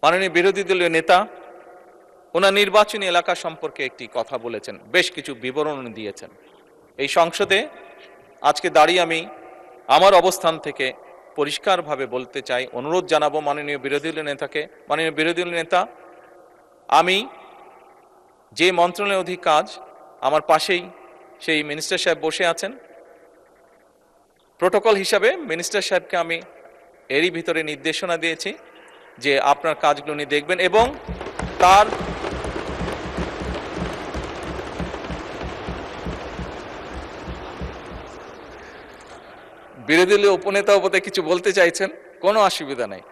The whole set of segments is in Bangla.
মাননীয় বিরোধী দলীয় নেতা ওনার নির্বাচনী এলাকা সম্পর্কে একটি কথা বলেছেন, বেশ কিছু বিবরণ দিয়েছেন। এই সংসদে আজকে দাঁড়িয়ে আমি আমার অবস্থান থেকে পরিষ্কারভাবে বলতে চাই, অনুরোধ জানাবো মাননীয় বিরোধী দলীয় নেতাকে, মাননীয় বিরোধী দলীয় নেতা, আমি যে মন্ত্রণালয়ের অধীন কাজ, আমার পাশেই সেই মিনিস্টার সাহেব বসে আছেন। প্রোটোকল হিসাবে মিনিস্টার সাহেবকে আমি এরই ভিতরে নির্দেশনা দিয়েছি যে আপনার কাজগুলো উনি দেখবেন এবং তার বিরোধী দলীয় উপনেতা উপদে কিছু বলতে চাইছেন, কোনো অসুবিধা নেই।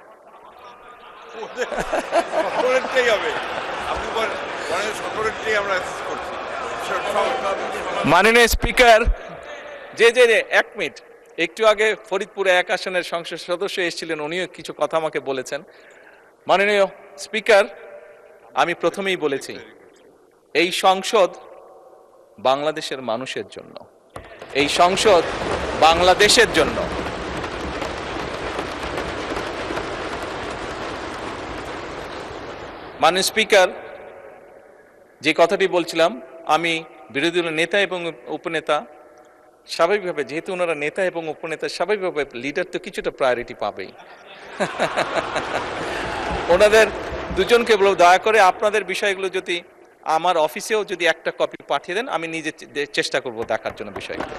মাননীয় স্পিকার, যে এক মিনিট, একটু আগে ফরিদপুরে 1 আসনের সংসদ সদস্য এসেছিলেন, উনিও কিছু কথা আমাকে বলেছেন। মাননীয় স্পিকার, আমি প্রথমেই বলেছি এই সংসদ বাংলাদেশের মানুষের জন্য, এই সংসদ বাংলাদেশের জন্য। মাননীয় স্পিকার, যে কথাটি বলছিলাম, আমি বিরোধী দলের নেতা এবং উপনেতা, স্বাভাবিকভাবে যেহেতু ওনারা নেতা এবং উপনেতা, স্বাভাবিকভাবে লিডার তো কিছুটা প্রায়োরিটি পাবেই। ওনাদের দুজনকে বলব, দয়া করে আপনাদের বিষয়গুলো যদি আমার অফিসেও যদি একটা কপি পাঠিয়ে দেন, আমি নিজে চেষ্টা করব দেখার জন্য বিষয়গুলো।